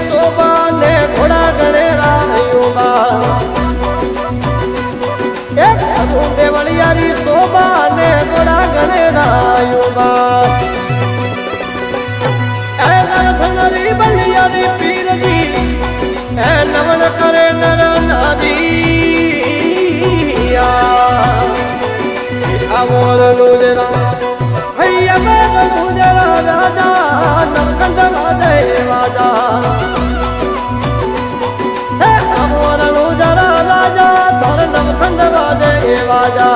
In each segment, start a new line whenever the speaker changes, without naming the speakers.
शोभा ने घोड़ा गणेरा युवा देवलियारी शोभा ने घोड़ा गणेरा युवा सनरी बलियारी पीर जी नमन करे नर नादिया अमोल लूजरा हैया मैं लूजरा राजा नमकंद वादे वाजा अमोल लूजरा राजा धर नमकंद वादे वाजा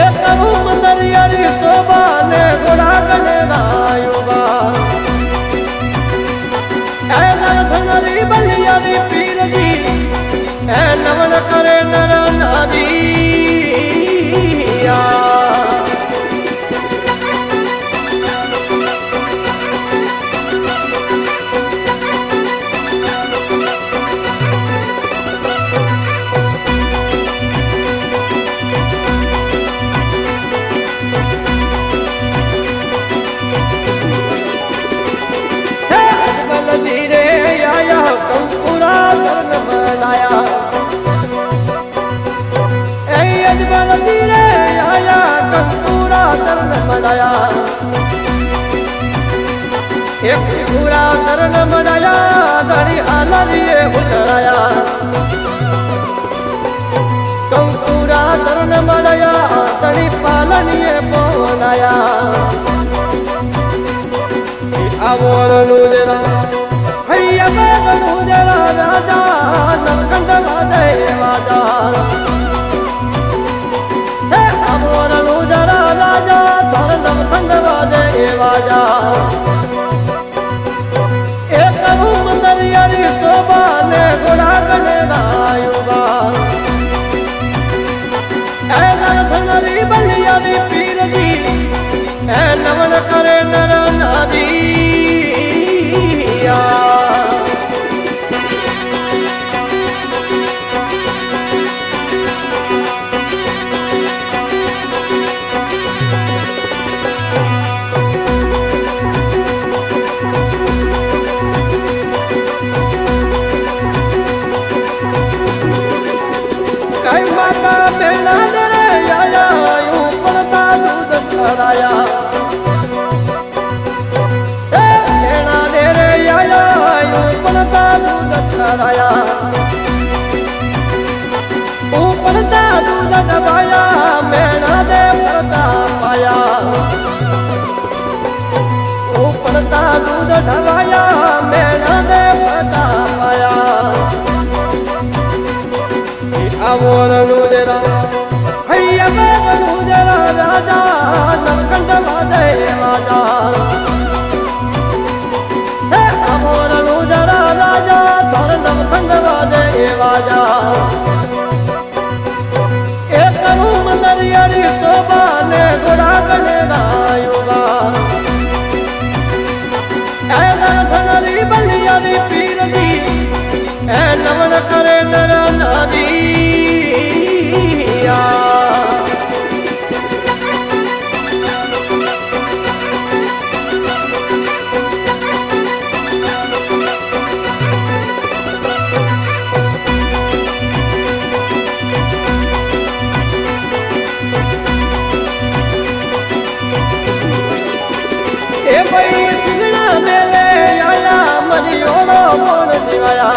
एक मंदरियारी शोभा ने घोड़ा गणेरा युवा सनरी बलियारी पीर जी नमन करे नर नादिया एक पूरा करण मनाया धड़ी आला दिए उतराया पूरा करण मनाया धड़ी पालनिए बोलाया अमोल लूजरा हैया मैं लूजरा राजा नमकंद वादे वाजा अमोल लूजरा राजा धर नमकंद वादे वाजा मंदरियारी शोभा ने घोड़ा गणेरा युवा सनरी बलियारी पीर जी नमन करे नर नादिया बेड़ा दे आया यूं पड़ता दूध खराया बेड़ा दे आया यूं पड़ता दूध खराया पड़ता दूध दबाया बेड़ा दे पड़ता पाया पड़ता दूध दबाया बेड़ा दे पड़ता पाया अमोल लूजरा हैया मैं लूजरा राजा नमकंद वादे वाजा अमोल लूजरा राजा धर नमकंद वादे वाजा एक मंदरियारी शोभा ने घोड़ा गणेरा युवा सनरी बलियारी पीर जी नमन करे नर नादिया ए भाई सुगना मेले आया मरियोड़ो मोन दिवाया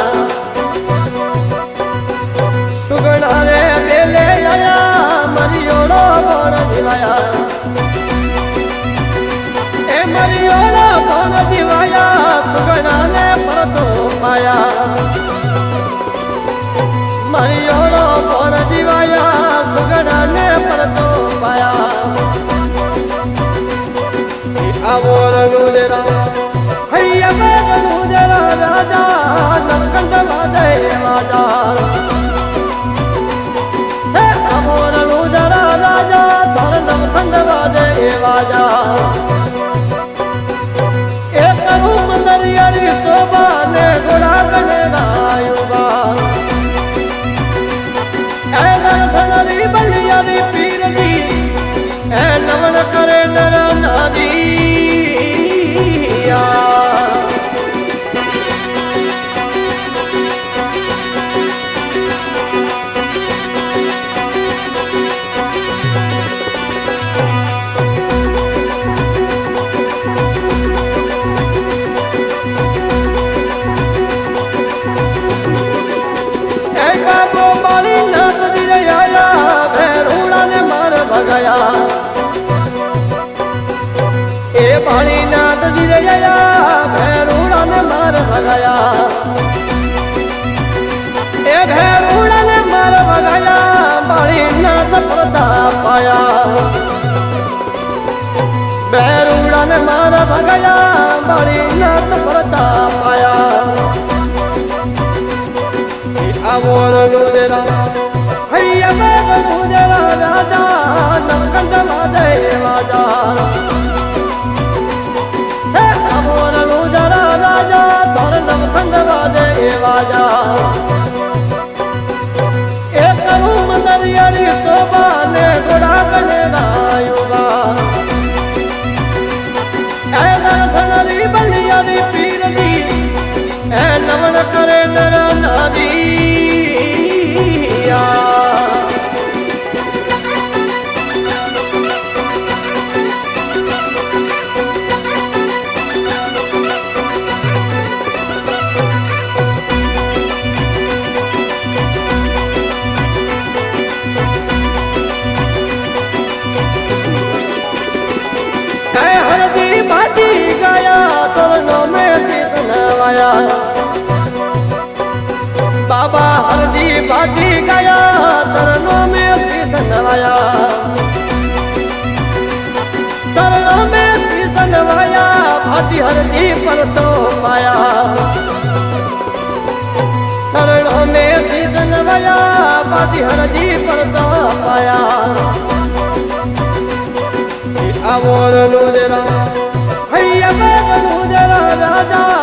सुगना रे मेले आया मरियोड़ो मोन दिवाया ए मरियोड़ो मोन दिवाया सुगना ने परतो पाया मरियोड़ो मोन दिवाया सुगना ने परतो पाया अमोल लूजरा हैया मैं लूजरा राजा नमकंद वादे वाजा अमोल लूजरा राजा धर नमकंद वादे वाजा एक मंदरियारी शोभा ने घोड़ा गणेरा युवा सनरी बलियारी पीर जी नमन करे नर नादिया ભગયા મારી નાત પરતા પાયા આવો રુદરા હૈયા રુદરા રાજા નમકંદ વાદે વાજા હે આવો રુદરા રાજા તોર નમકંદ વાદે વાજા એક રૂમ દરિયાની શોભા ને ઘોડા ગણે રાયુગા એ દર્શનરી બલિયાની પીરની એ નમન કરે નર નારિયા हरदी बाटी गया सोनो में शीश नवाया बाबा हरदी बाटी गया चरणों में शीश नवाया चरणों में शीश नवाया भाटी हरदी पर तो पाया चरणों में शीश नवाया भाटी हरदी पर तो पाया આવો રુદરા હૈયા રુદરા રાજા